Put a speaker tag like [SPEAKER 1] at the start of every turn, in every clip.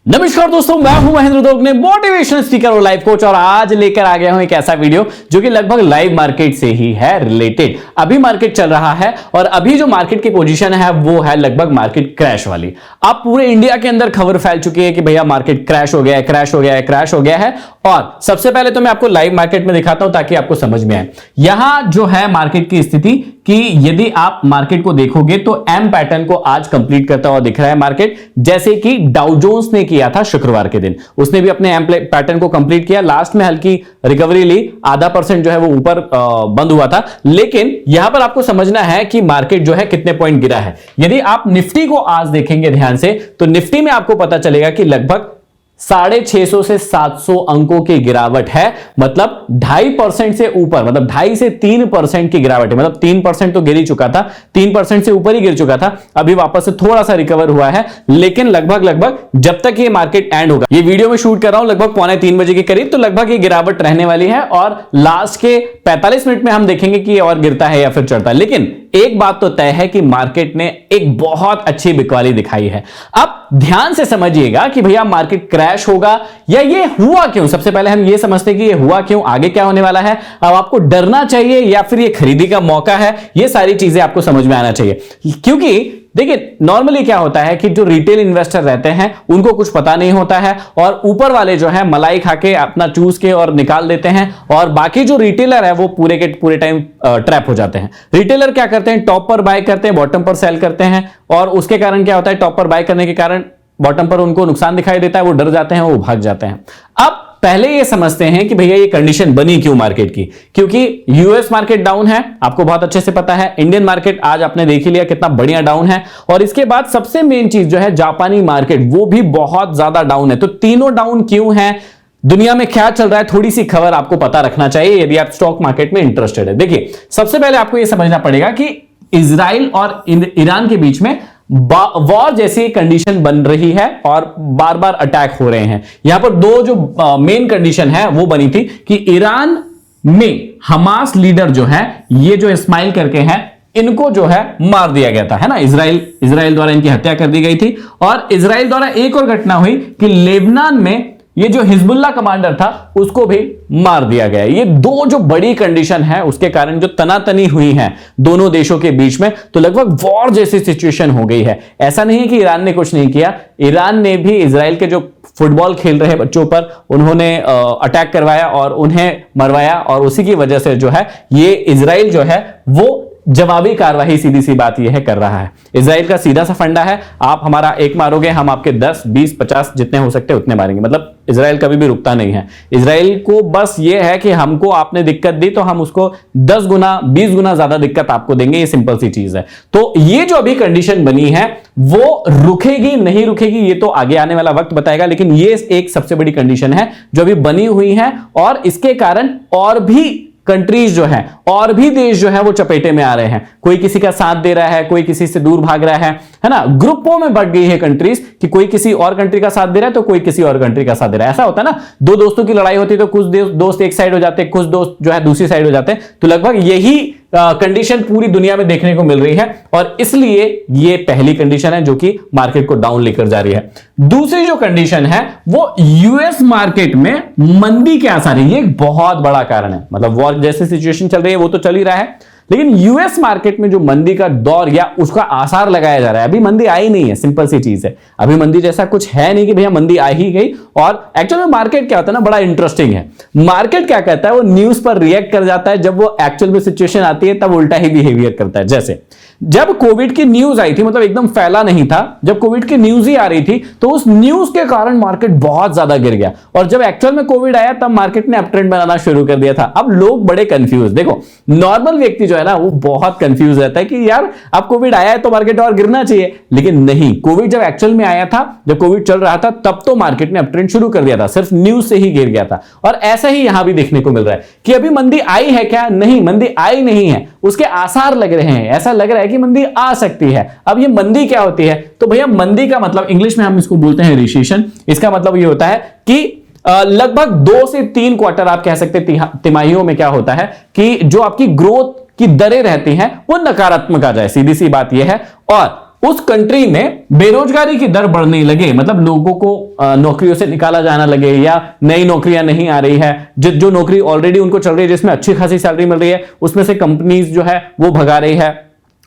[SPEAKER 1] नमस्कार दोस्तों, मैं हूं महेंद्र दोगने, मोटिवेशनल स्पीकर और लाइफ कोच। और आज लेकर आ गया हूं एक ऐसा वीडियो जो कि लगभग लाइव मार्केट से ही है रिलेटेड। अभी मार्केट चल रहा है और अभी जो मार्केट की पोजीशन है वो है लगभग मार्केट क्रैश वाली। अब पूरे इंडिया के अंदर खबर फैल चुकी है कि भैया मार्केट क्रैश हो गया है, क्रैश हो गया है, क्रैश हो गया है। और सबसे पहले तो मैं आपको लाइव मार्केट में दिखाता हूं ताकि आपको समझ में आए। यहां जो है मार्केट की स्थिति कि यदि आप मार्केट को देखोगे तो एम पैटर्न को आज कंप्लीट करता हुआ दिख रहा है मार्केट, जैसे कि डाउ जोन्स ने किया था शुक्रवार के दिन। उसने भी अपने एम पैटर्न को कंप्लीट किया, लास्ट में हल्की रिकवरी ली, 0.5% जो है वो ऊपर बंद हुआ था। लेकिन यहां पर आपको समझना है कि मार्केट जो है कितने पॉइंट गिरा है। यदि आप निफ्टी को आज देखेंगे ध्यान से तो निफ्टी में आपको पता चलेगा कि लगभग 650 से 700 अंकों की गिरावट है। मतलब 2.5% से ऊपर, मतलब 2.5 से 3% की गिरावट है। मतलब 3% तो गिर ही चुका था, 3% से ऊपर ही गिर चुका था। अभी वापस से थोड़ा सा रिकवर हुआ है, लेकिन लगभग जब तक ये मार्केट एंड होगा, ये वीडियो में शूट कर रहा हूं लगभग 2:45 बजे के करीब, तो लगभग ये गिरावट रहने वाली है। और लास्ट के 45 मिनट में हम देखेंगे कि ये और गिरता है या फिर चढ़ता है। लेकिन एक बात तो तय है कि मार्केट ने एक बहुत अच्छी बिकवाली दिखाई है। अब ध्यान से समझिएगा कि भैया मार्केट क्रैश होगा या ये हुआ क्यों। सबसे पहले हम ये समझते हैं कि ये हुआ क्यों, आगे क्या होने वाला है। अब आपको डरना चाहिए या फिर ये खरीदी का मौका है, ये सारी चीजें आपको समझ में आना चाहिए। क्योंकि देखिए नॉर्मली क्या होता है कि जो रिटेल इन्वेस्टर रहते हैं उनको कुछ पता नहीं होता है और ऊपर वाले जो है मलाई खा के अपना चूस के और निकाल देते हैं, और बाकी जो रिटेलर है वो पूरे के पूरे टाइम ट्रैप हो जाते हैं। रिटेलर क्या करते हैं, टॉप पर बाय करते हैं, बॉटम पर सेल करते हैं, और उसके कारण क्या होता है, टॉप पर बाय करने के कारण बॉटम पर उनको नुकसान दिखाई देता है, वो डर जाते हैं, वो भाग जाते हैं। अब पहले ये समझते हैं कि भैया ये कंडीशन बनी क्यों मार्केट की। क्योंकि यूएस मार्केट डाउन है, आपको बहुत अच्छे से पता है। इंडियन मार्केट आज आपने देख ही लिया कितना बढ़िया डाउन है। और इसके बाद सबसे मेन चीज जो है जापानी मार्केट, वो भी बहुत ज्यादा डाउन है। तो तीनों डाउन क्यों है, दुनिया में क्या चल रहा है, थोड़ी सी खबर आपको पता रखना चाहिए यदि आप स्टॉक मार्केट में इंटरेस्टेड है। देखिए सबसे पहले आपको यह समझना पड़ेगा कि इजराइल और ईरान के बीच में वॉर जैसी कंडीशन बन रही है और बार बार अटैक हो रहे हैं। यहां पर दो जो मेन कंडीशन है वो बनी थी कि ईरान में हमास लीडर जो है, ये जो इस्माइल करके हैं, इनको जो है मार दिया गया था, है ना। इजराइल द्वारा इनकी हत्या कर दी गई थी। और इजराइल द्वारा एक और घटना हुई कि लेबनान में ये जो हिजबुल्लाह कमांडर था उसको भी मार दिया गया। ये दो जो बड़ी कंडीशन है उसके कारण जो तनातनी हुई है दोनों देशों के बीच में, तो लगभग वॉर जैसी सिचुएशन हो गई है। ऐसा नहीं है कि ईरान ने कुछ नहीं किया, ईरान ने भी इजराइल के जो फुटबॉल खेल रहे बच्चों पर उन्होंने अटैक करवाया और उन्हें मरवाया, और उसी की वजह से जो है ये इजराइल जो है वो जवाबी कार्रवाई, सीधी सी बात यह है, कर रहा है। इजराइल का सीधा सा फंडा है, आप हमारा एक मारोगे हम आपके 10, 20, 50 जितने हो सकते हैं उतने मारेंगे। मतलब इजराइल कभी भी रुकता नहीं है। इजराइल को बस ये है कि हमको आपने दिक्कत दी तो हम उसको 10 गुना 20 गुना ज्यादा दिक्कत आपको देंगे। ये सिंपल सी चीज है। तो ये जो अभी कंडीशन बनी है वो रुकेगी नहीं रुकेगी ये तो आगे आने वाला वक्त बताएगा, लेकिन ये एक सबसे बड़ी कंडीशन है जो अभी बनी हुई है। और इसके कारण और भी कंट्रीज जो है, और भी देश जो है वो चपेटे में आ रहे हैं। कोई किसी का साथ दे रहा है, कोई किसी से दूर भाग रहा है ना। ग्रुपों में बढ़ गई है कंट्रीज कि कोई किसी और कंट्री का साथ दे रहा है तो कोई किसी और कंट्री का साथ दे रहा है। ऐसा होता है ना, दो दोस्तों की लड़ाई होती है तो कुछ दोस्त एक साइड हो जाते हैं, कुछ दोस्त जो है दूसरी साइड हो जाते हैं। तो लगभग यही कंडीशन पूरी दुनिया में देखने को मिल रही है, और इसलिए ये पहली कंडीशन है जो कि मार्केट को डाउन लेकर जा रही है। दूसरी जो कंडीशन है वो यूएस मार्केट में मंदी के आसार है। ये एक बहुत बड़ा कारण है। मतलब वॉर जैसी सिचुएशन चल रही है वो तो चल ही रहा है, लेकिन यूएस मार्केट में जो मंदी का दौर या उसका आसार लगाया जा रहा है, अभी मंदी आई नहीं है। सिंपल सी चीज है, अभी मंदी जैसा कुछ है नहीं कि भैया मंदी आ ही गई। और एक्चुअल में मार्केट क्या होता है ना, बड़ा इंटरेस्टिंग है। मार्केट क्या कहता है, वो न्यूज पर रिएक्ट कर जाता है, जब वो एक्चुअल में सिचुएशन आती है तब उल्टा ही बिहेवियर करता है। जैसे जब कोविड की न्यूज आई थी, मतलब एकदम फैला नहीं था, जब कोविड की न्यूज ही आ रही थी तो उस न्यूज के कारण मार्केट बहुत ज्यादा गिर गया। और जब एक्चुअल में कोविड आया तब मार्केट ने अप ट्रेंड बनाना शुरू कर दिया था। अब लोग बड़े कंफ्यूज, देखो नॉर्मल व्यक्ति जो है ना वो बहुत कंफ्यूज रहता है कि यार अब कोविड आया है तो मार्केट और गिरना चाहिए, लेकिन नहीं। कोविड जब एक्चुअल में आया था, जब कोविड चल रहा था, तब तो मार्केट ने अप ट्रेंड शुरू कर दिया था, सिर्फ न्यूज से ही गिर गया था। और ऐसा ही यहां भी देखने को मिल रहा है कि अभी मंदी आई है क्या, नहीं, मंदी आई नहीं है, उसके आसार लग रहे हैं। ऐसा लग रहा है कि मंदी आ सकती है। अब ये मंदी क्या होती है, तो भैया मंदी का मतलब इंग्लिश में हम इसको बोलते हैं रिसेशन। इसका मतलब ये होता है कि लगभग 2 से 3 क्वार्टर आप कह सकते हैं तिमाहियों में क्या होता है कि जो आपकी ग्रोथ की दरें रहती हैं वो नकारात्मक आ जाए, सीधी सी बात यह है। और उस कंट्री में बेरोजगारी की दर बढ़ने लगे, मतलब लोगों को नौकरियों से निकाला जाना लगे या नई नौकरियां नहीं आ रही है, जो नौकरी ऑलरेडी उनको चल रही है जिसमें अच्छी खासी सैलरी मिल रही है उसमें से कंपनीज जो है वो भगा रही है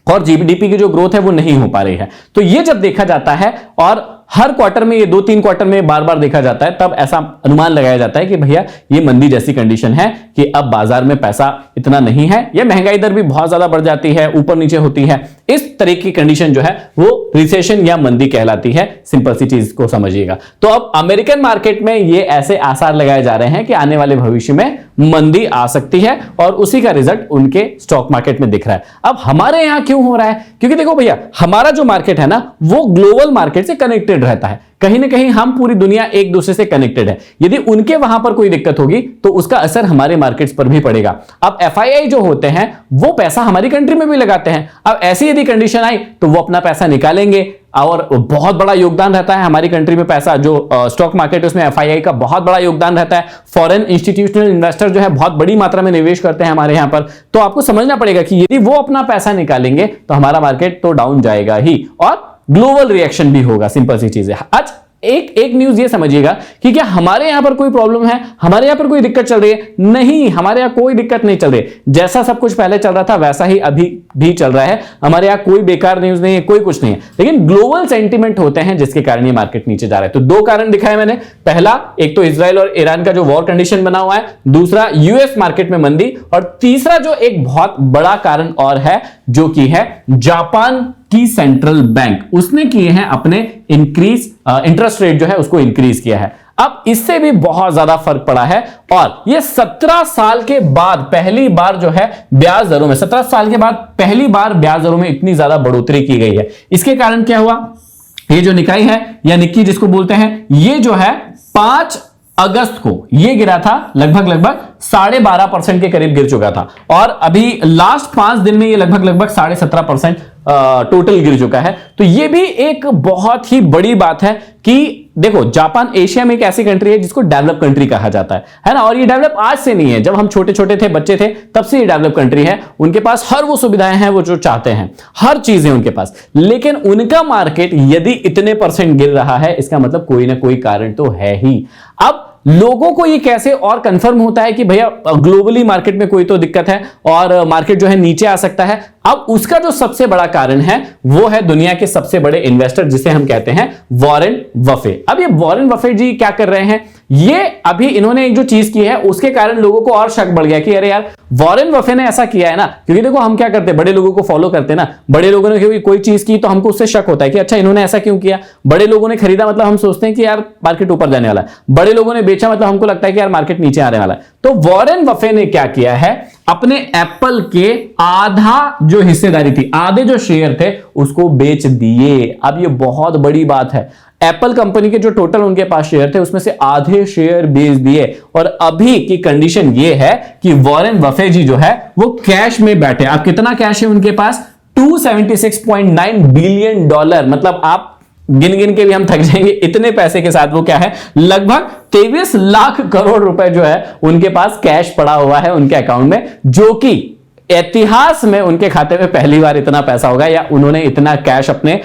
[SPEAKER 1] और जीडीपी की जो ग्रोथ है वो नहीं हो पा रही है। तो ये जब देखा जाता है और हर क्वार्टर में, ये 2-3 क्वार्टर में बार बार देखा जाता है, तब ऐसा अनुमान लगाया जाता है कि भैया ये मंदी जैसी कंडीशन है कि अब बाजार में पैसा इतना नहीं है या महंगाई दर भी बहुत ज्यादा बढ़ जाती है, ऊपर नीचे होती है। इस तरह की कंडीशन जो है वो रिसेशन या मंदी कहलाती है। सिंपल सी चीज को समझिएगा। तो अब अमेरिकन मार्केट में ये ऐसे आसार लगाए जा रहे हैं कि आने वाले भविष्य में मंदी आ सकती है और उसी का रिजल्ट उनके स्टॉक मार्केट में दिख रहा है। अब हमारे यहां क्यों हो रहा है? क्योंकि देखो भैया, हमारा जो मार्केट है ना वो ग्लोबल मार्केट से कनेक्टेड रहता है। कहीं ना कहीं हम पूरी दुनिया एक दूसरे से कनेक्टेड है। यदि उनके वहां पर कोई दिक्कत होगी तो उसका असर हमारे मार्केट्स पर भी पड़ेगा। अब एफआईआई जो होते हैं वो पैसा हमारी कंट्री में भी लगाते हैं। अब ऐसी यदि कंडीशन आई तो वो अपना पैसा निकालेंगे और बहुत बड़ा योगदान रहता है हमारी कंट्री में पैसा जो स्टॉक मार्केट, उसमें एफआईआई का बहुत बड़ा योगदान रहता है। फॉरेन इंस्टीट्यूशनल इन्वेस्टर जो है बहुत बड़ी मात्रा में निवेश करते हैं हमारे यहां पर। तो आपको समझना पड़ेगा कि यदि वो अपना पैसा निकालेंगे तो हमारा मार्केट तो डाउन जाएगा ही और ग्लोबल रिएक्शन भी होगा। सिंपल सी चीज है। आज एक न्यूज ये समझिएगा कि क्या हमारे यहां पर कोई प्रॉब्लम है, हमारे यहां पर कोई दिक्कत चल रही है? नहीं, हमारे यहां कोई दिक्कत नहीं चल रही। जैसा सब कुछ पहले चल रहा था वैसा ही अभी भी चल रहा है। हमारे यहां कोई बेकार न्यूज नहीं है, कोई कुछ नहीं है। लेकिन ग्लोबल सेंटीमेंट होते हैं जिसके कारण ये मार्केट नीचे जा रहा है। तो 2 कारण दिखाए मैंने। पहला, एक तो इजराइल और ईरान का जो वॉर कंडीशन बना हुआ है, दूसरा यूएस मार्केट में मंदी, और तीसरा जो एक बहुत बड़ा कारण और है जो कि है जापान की सेंट्रल बैंक, उसने किए हैं अपने इंटरेस्ट रेट जो है उसको इंक्रीज किया है। अब इससे भी बहुत ज्यादा फर्क पड़ा है और ये 17 साल के बाद पहली बार जो है ब्याज दरों में, 17 साल के बाद पहली बार ब्याज दरों में इतनी ज्यादा बढ़ोतरी की गई है। इसके कारण क्या हुआ? ये जो निकाई है या निक्की जिसको बोलते हैं, ये जो है 5 अगस्त को ये गिरा था, लगभग 12.5% के करीब गिर चुका था और अभी लास्ट 5 दिन में ये लगभग 17.5% टोटल गिर चुका है। तो ये भी एक बहुत ही बड़ी बात है कि देखो, जापान एशिया में एक ऐसी कंट्री है जिसको डेवलप कंट्री कहा जाता है ना। और ये डेवलप आज से नहीं है, जब हम छोटे छोटे थे, बच्चे थे, तब से ये डेवलप कंट्री है। उनके पास हर वो सुविधाएं हैं वो जो चाहते हैं, हर चीज है उनके पास। लेकिन उनका मार्केट यदि इतने % गिर रहा है, इसका मतलब कोई ना कोई कारण तो है ही। अब लोगों को ये कैसे और कंफर्म होता है कि भैया ग्लोबली मार्केट में कोई तो दिक्कत है और मार्केट जो है नीचे आ सकता है? अब उसका जो सबसे बड़ा कारण है वो है दुनिया के सबसे बड़े इन्वेस्टर जिसे हम कहते हैं वॉरेन बफेट। अब ये वॉरेन बफेट जी क्या कर रहे हैं? ये अभी इन्होंने एक जो चीज की है उसके कारण लोगों को और शक बढ़ गया कि अरे यार वॉरेन बफेट ने ऐसा किया है ना। क्योंकि देखो, हम क्या करते हैं, बड़े लोगों को फॉलो करते हैं ना। बड़े लोगों ने कोई चीज की तो हमको उससे शक होता है कि अच्छा इन्होंने ऐसा क्यों किया। बड़े लोगों ने खरीदा मतलब हम सोचते हैं कि यार मार्केट ऊपर जाने वाला है। बड़े लोगों ने बेचा मतलब हमको लगता है कि यार मार्केट नीचे आने वाला है। तो वॉरेन बफेट ने क्या किया है, अपने एप्पल के आधा जो हिस्सेदारी थी, आधे जो शेयर थे उसको बेच दिए। अब ये बहुत बड़ी बात है। एप्पल कंपनी के जो टोटल उनके पास शेयर थे उसमें से आधे शेयर बेच दिए और अभी की कंडीशन ये है कि वॉरेन बफेट जी जो है वो कैश में बैठे। अब कितना कैश है उनके पास? $276.9 बिलियन। मतलब आप गिन गिन के भी हम थक जाएंगे, इतने पैसे के साथ वो क्या है, लगभग 23 लाख करोड़ रुपए जो है उनके पास कैश पड़ा हुआ है उनके अकाउंट में, जो कि इतिहास में उनके खाते में पहली बार इतना पैसा होगा या उन्होंने इतना कैश अपने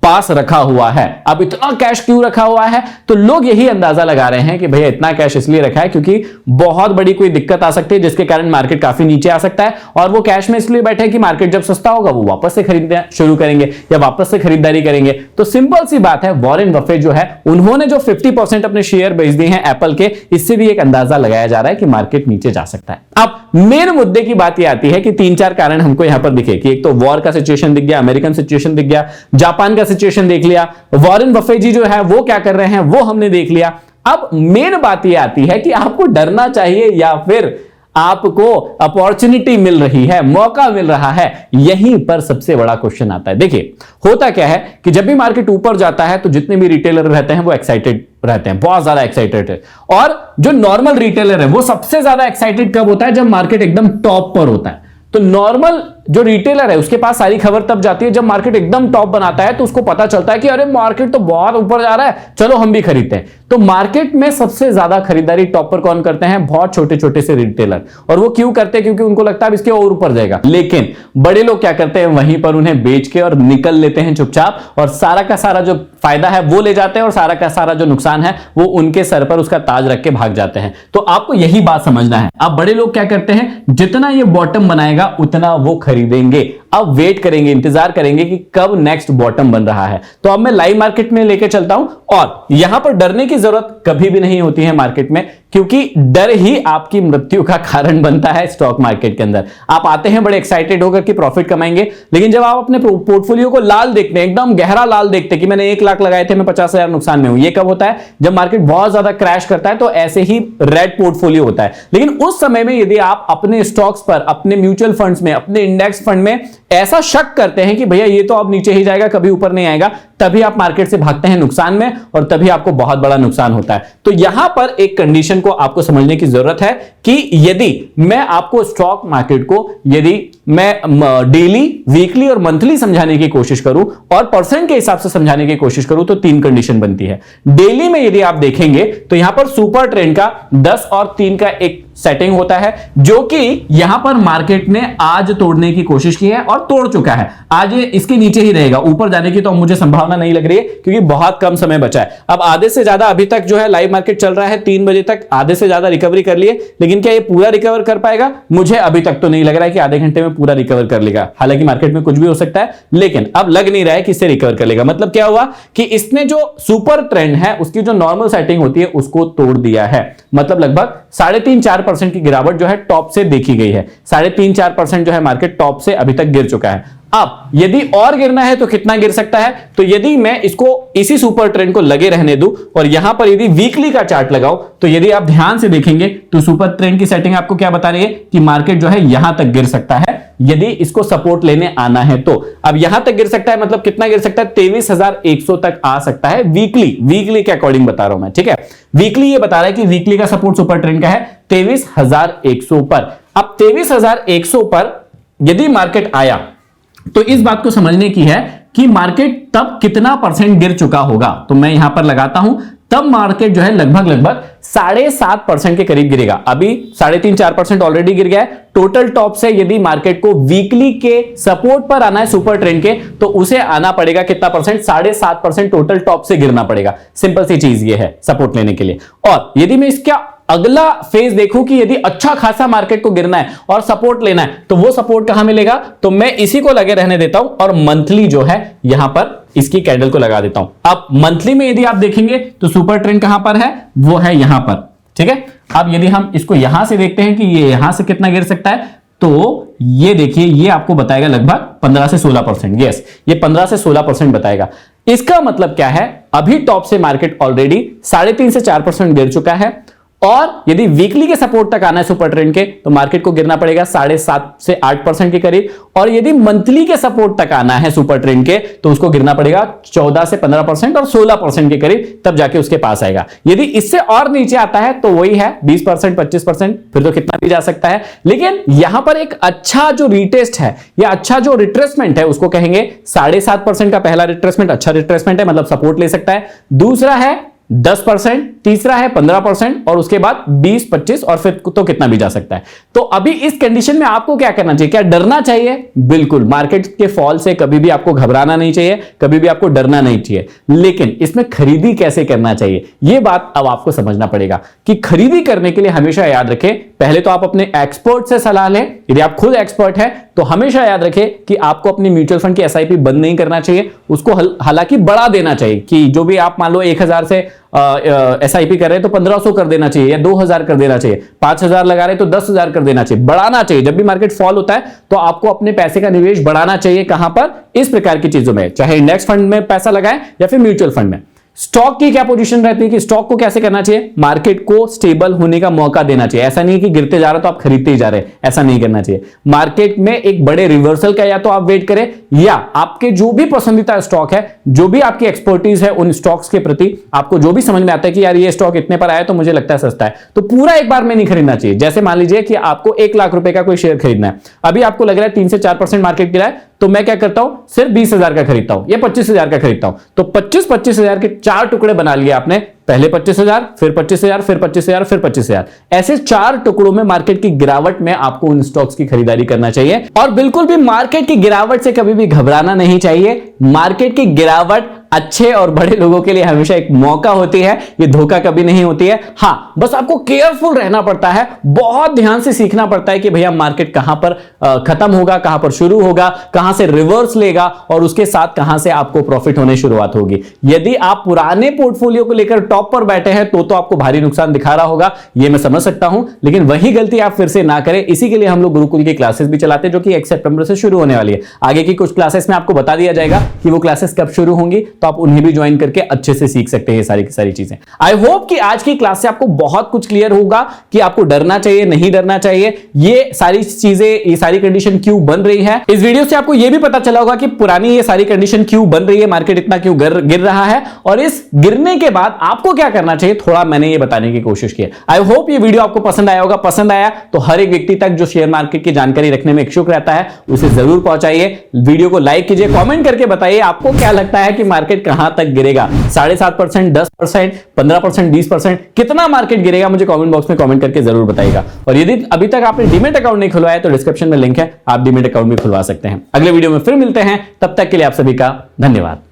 [SPEAKER 1] पास रखा हुआ है। अब इतना कैश क्यों रखा हुआ है? तो लोग यही अंदाजा लगा रहे हैं कि भैया इतना कैश इसलिए रखा है क्योंकि बहुत बड़ी कोई दिक्कत आ सकती है जिसके कारण मार्केट काफी नीचे आ सकता है और वो कैश में इसलिए बैठे कि मार्केट जब सस्ता होगा वो वापस से खरीदना शुरू करेंगे या वापस से खरीदारी करेंगे। तो सिंपल सी बात है, वॉरेन बफेट जो है उन्होंने जो 50% अपने शेयर बेच दिए हैं एप्पल के, इससे भी एक अंदाजा लगाया जा रहा है कि मार्केट नीचे जा सकता है। अब मेन मुद्दे की बात यह आती है कि 3-4 कारण हमको यहां पर दिखे कि एक तो वॉर का सिचुएशन दिख गया, अमेरिकन सिचुएशन दिख गया, जापान का सिचुएशन देख लिया, वॉरेन बफेट जी जो है वो क्या कर रहे हैं वो हमने देख लिया। अब मेन बात यह आती है कि आपको डरना चाहिए या फिर आपको अपॉर्चुनिटी मिल रही है, मौका मिल रहा है। यहीं पर सबसे बड़ा क्वेश्चन आता है। देखिए, होता क्या है कि जब भी मार्केट ऊपर जाता है तो जितने भी रिटेलर रहते हैं वो एक्साइटेड रहते हैं, बहुत ज्यादा एक्साइटेड है। और जो नॉर्मल रिटेलर है वो सबसे ज्यादा एक्साइटेड कब होता है? जब मार्केट एकदम टॉप पर होता है। तो नॉर्मल जो रिटेलर है उसके पास सारी खबर तब जाती है जब मार्केट एकदम टॉप बनाता है, तो उसको पता चलता है कि अरे मार्केट तो बहुत ऊपर जा रहा है, चलो हम भी खरीदते हैं। तो मार्केट में सबसे ज्यादा खरीदारी टॉप पर कौन करते हैं? बहुत छोटे छोटे से रिटेलर। और वो क्यों करते हैं? क्योंकि उनको लगता है इसके और ऊपर जाएगा। लेकिन बड़े लोग क्या करते हैं? वहीं पर उन्हें बेच के और निकल लेते हैं चुपचाप, और सारा का सारा जो फायदा है वो ले जाते हैं, और सारा का सारा जो नुकसान है वो उनके सर पर उसका ताज रख के भाग जाते हैं। तो आपको यही बात समझना है। अब बड़े लोग क्या करते हैं? जितना ये बॉटम बनाएगा उतना वो खरीदेंगे। अब वेट करेंगे, इंतजार करेंगे कि कब नेक्स्ट बॉटम बन रहा है। तो अब मैं लाइव मार्केट में लेके चलता हूं, और यहां पर डरने की जरूरत कभी भी नहीं होती है मार्केट में, क्योंकि डर ही आपकी मृत्यु का कारण बनता है स्टॉक मार्केट के अंदर। आप आते हैं बड़े एक्साइटेड होकर कि प्रॉफिट कमाएंगे, लेकिन जब आप अपने पोर्टफोलियो को लाल देखते हैं, एकदम गहरा लाल देखते हैं कि मैंने 1 लाख लगाए थे, मैं 50,000 नुकसान में हूं। ये कब होता है? जब मार्केट बहुत ज्यादा क्रैश करता है, तो ऐसे ही रेड पोर्टफोलियो होता है। लेकिन उस समय में यदि आप अपने स्टॉक्स पर, अपने म्यूचुअल फंड्स में, अपने इंडेक्स फंड में ऐसा शक करते हैं कि भैया ये तो अब नीचे ही जाएगा, कभी ऊपर नहीं आएगा, तभी आप मार्केट से भागते हैं नुकसान में, और तभी आपको बहुत बड़ा नुकसान होता है। तो यहां पर एक कंडीशन को आपको समझने की जरूरत है कि यदि मैं आपको स्टॉक मार्केट को, यदि मैं डेली, वीकली और मंथली समझाने की कोशिश करूं और परसेंट के हिसाब से समझाने की कोशिश करूं, तो 3 कंडीशन बनती है। डेली में यदि आप देखेंगे तो यहां पर सुपर ट्रेंड का 10 और 3 का एक सेटिंग होता है, जो कि यहां पर मार्केट ने आज तोड़ने की कोशिश की है और तोड़ चुका है। आज ये इसके नीचे ही रहेगा, ऊपर जाने की तो मुझे संभावना नहीं लग रही है, क्योंकि बहुत कम समय बचा है। अब आधे से ज्यादा अभी तक जो है लाइव मार्केट चल रहा है, 3 बजे तक आधे से ज्यादा रिकवरी कर लिए, लेकिन क्या ये पूरा रिकवर कर पाएगा? मुझे अभी तक तो नहीं लग रहा है कि आधे घंटे में पूरा रिकवर कर लेगा। हालांकि मार्केट में कुछ भी हो सकता है, लेकिन अब लग नहीं रहा है कि इससे रिकवर कर लेगा। मतलब क्या हुआ कि इसने जो सुपर ट्रेंड है उसकी जो नॉर्मल सेटिंग होती है उसको तोड़ दिया है। मतलब लगभग 3.5-4% की गिरावट जो है टॉप से देखी गई है। 3.5-4% जो है मार्केट टॉप से अभी तक गिर चुका है। अब यदि और गिरना है तो कितना गिर सकता है? तो यदि मैं इसको इसी सुपर ट्रेंड को लगे रहने दूं और यहां पर यदि वीकली का चार्ट लगाऊं, तो यदि आप ध्यान से देखेंगे तो सुपर ट्रेंड की सेटिंग आपको क्या बता रही है कि मार्केट जो है यहां तक गिर सकता है, यदि इसको सपोर्ट लेने आना है तो। अब यहां तक गिर सकता है, मतलब कितना गिर सकता है? 23,100 तक आ सकता है वीकली के अकॉर्डिंग बता रहा हूं मैं, ठीक है। वीकली ये बता रहा है कि वीकली का सपोर्ट सुपर ट्रेंड का है 23,100 पर। अब 23,100 पर यदि मार्केट आया तो इस बात को समझने की है कि मार्केट तब कितना परसेंट गिर चुका होगा। तो मैं यहां पर लगाता हूं, तब मार्केट जो है लगभग 7.5% के करीब गिरेगा। अभी 3.5-4% ऑलरेडी गिर गया है। टोटल टॉप से यदि मार्केट को वीकली के सपोर्ट पर आना है सुपर ट्रेंड के, तो उसे आना पड़ेगा कितना परसेंट? 7.5% टोटल टॉप से गिरना पड़ेगा। सिंपल सी चीज ये है सपोर्ट लेने के लिए। और यदि मैं इसका अगला फेज देखूं कि यदि अच्छा खासा मार्केट को गिरना है और सपोर्ट लेना है, तो वो सपोर्ट कहां मिलेगा? तो मैं इसी को लगे रहने देता हूं और मंथली जो है यहां पर इसकी कैंडल को लगा देता हूं। अब मंथली में यदि आप देखेंगे तो सुपर ट्रेंड कहां पर है? वो है यहां पर, ठीक है। अब यदि हम इसको यहां से देखते हैं कि ये यहां से कितना गिर सकता है, तो ये देखिए, ये आपको बताएगा लगभग 15 से 16%। यस, ये 15 से 16% बताएगा। इसका मतलब क्या है? अभी टॉप से मार्केट ऑलरेडी 3.5 से 4% गिर चुका है, और यदि वीकली के सपोर्ट तक आना है सुपर ट्रेंड के, तो मार्केट को गिरना पड़ेगा 7.5 से 8% के करीब। और यदि मंथली के सपोर्ट तक आना है सुपर ट्रेंड के, तो उसको गिरना पड़ेगा 14 से 15% और 16% के करीब, तब जाके उसके पास आएगा। यदि इससे और नीचे आता है तो वही है 20%, 25%, फिर तो कितना भी जा सकता है। लेकिन यहां पर एक अच्छा जो रिटेस्ट है या अच्छा जो रिट्रेसमेंट है उसको कहेंगे 7.5% का पहला रिट्रेसमेंट अच्छा रिट्रेसमेंट है, मतलब सपोर्ट ले सकता है। दूसरा है 10%, तीसरा है 15%, और उसके बाद 20, 25 और फिर तो कितना भी जा सकता है। तो अभी इस कंडीशन में आपको क्या करना चाहिए? क्या डरना चाहिए? बिल्कुल, मार्केट के फॉल से कभी भी आपको घबराना नहीं चाहिए, कभी भी आपको डरना नहीं चाहिए। लेकिन इसमें खरीदी कैसे करना चाहिए, यह बात अब आपको समझना पड़ेगा। कि खरीदी करने के लिए हमेशा याद रखें, पहले तो आप अपने एक्सपर्ट से सलाह लें। यदि आप खुद एक्सपर्ट हैं तो हमेशा याद रखें कि आपको अपनी म्यूचुअल फंड की एसआईपी बंद नहीं करना चाहिए, उसको हालांकि बढ़ा देना चाहिए। कि जो भी आप मान लो 1,000 से एसआईपी कर रहे हैं तो 1,500 कर देना चाहिए, या 2,000 कर देना चाहिए। 5,000 लगा रहे हैं तो 10,000 कर देना चाहिए। बढ़ाना चाहिए। जब भी मार्केट फॉल होता है तो आपको अपने पैसे का निवेश बढ़ाना चाहिए। कहां पर? इस प्रकार की चीजों में, चाहे इंडेक्स फंड में पैसा लगाएं या फिर म्यूचुअल फंड में। स्टॉक की क्या पोजीशन रहती है कि स्टॉक को कैसे करना चाहिए, मार्केट को स्टेबल होने का मौका देना चाहिए। ऐसा नहीं है कि गिरते जा रहा तो आप खरीदते ही जा रहे हैं, ऐसा नहीं करना चाहिए। मार्केट में एक बड़े रिवर्सल का या तो आप वेट करें, या आपके जो भी पसंदीदा स्टॉक है, जो भी आपकी एक्सपर्टीज है उन स्टॉक्स के प्रति, आपको जो भी समझ में आता है कि यार ये स्टॉक इतने पर आया तो मुझे लगता है सस्ता है, तो पूरा एक बार में नहीं खरीदना चाहिए। जैसे मान लीजिए कि आपको 1 लाख रुपए का कोई शेयर खरीदना है, अभी आपको लग रहा है 3 से 4% मार्केट गिरा है, तो मैं क्या करता हूं, सिर्फ 20,000 का खरीदता हूं या 25,000 का खरीदता हूं। तो 25,000 के 4 टुकड़े बना लिए आपने, पहले 25,000, फिर 25,000, फिर 25,000, फिर 25,000। ऐसे 4 टुकड़ों में मार्केट की गिरावट में आपको उन स्टॉक्स की खरीदारी करना चाहिए। और बिल्कुल भी मार्केट की गिरावट से कभी भी घबराना नहीं चाहिए। मार्केट की गिरावट अच्छे और बड़े लोगों के लिए हमेशा एक मौका होती है, ये धोखा कभी नहीं होती है। हां, बस आपको केयरफुल रहना पड़ता है, बहुत ध्यान से सीखना पड़ता है कि भैया मार्केट कहां पर खत्म होगा, कहां पर शुरू होगा, कहां से रिवर्स लेगा और उसके साथ कहां से आपको प्रॉफिट होने शुरुआत होगी। यदि आप पुराने पोर्टफोलियो को लेकर टॉप पर बैठे हैं तो आपको भारी नुकसान दिखा रहा होगा, यह मैं समझ सकता हूं, लेकिन वही गलती आप फिर से ना करें। इसी के लिए हम लोग गुरुकुल की क्लासेस भी चलाते हैं, जो कि 1 सितंबर से शुरू होने वाली है। आगे की कुछ क्लासेस में आपको बता दिया जाएगा कि वो क्लासेस कब शुरू होंगी, तो आप उन्हें भी ज्वाइन करके अच्छे से सीख सकते हैं सारी की सारी चीजें। आई होप कि आज की क्लास से आपको बहुत कुछ क्लियर होगा कि आपको डरना चाहिए, नहीं डरना चाहिए, ये सारी चीजें, ये सारी कंडीशन क्यों बन रही है। इस वीडियो से आपको यह भी पता चला होगा कि पुरानी ये सारी कंडीशन क्यों बन रही है, मार्केट इतना क्यों गिर रहा है, और इस गिरने के बाद आपको क्या करना चाहिए, थोड़ा मैंने ये बताने की कोशिश की है। आई होप ये वीडियो आपको पसंद आया होगा। पसंद आया तो हर एक व्यक्ति तक जो शेयर मार्केट की जानकारी रखने में इच्छुक रहता है उसे जरूर पहुंचाइए। वीडियो को लाइक कीजिए, कमेंट करके बताइए आपको क्या लगता है कि मार्केट कहां तक गिरेगा, 7.5%, 10%, 15%, 20%, कितना मार्केट गिरेगा, मुझे कमेंट बॉक्स में कमेंट करके जरूर बताइएगा। और यदि अभी तक आपने डीमैट अकाउंट नहीं खुलवाया तो डिस्क्रिप्शन में लिंक है, आप डीमैट अकाउंट भी खुलवा सकते हैं। अगले वीडियो में फिर मिलते हैं, तब तक के लिए आप सभी का धन्यवाद।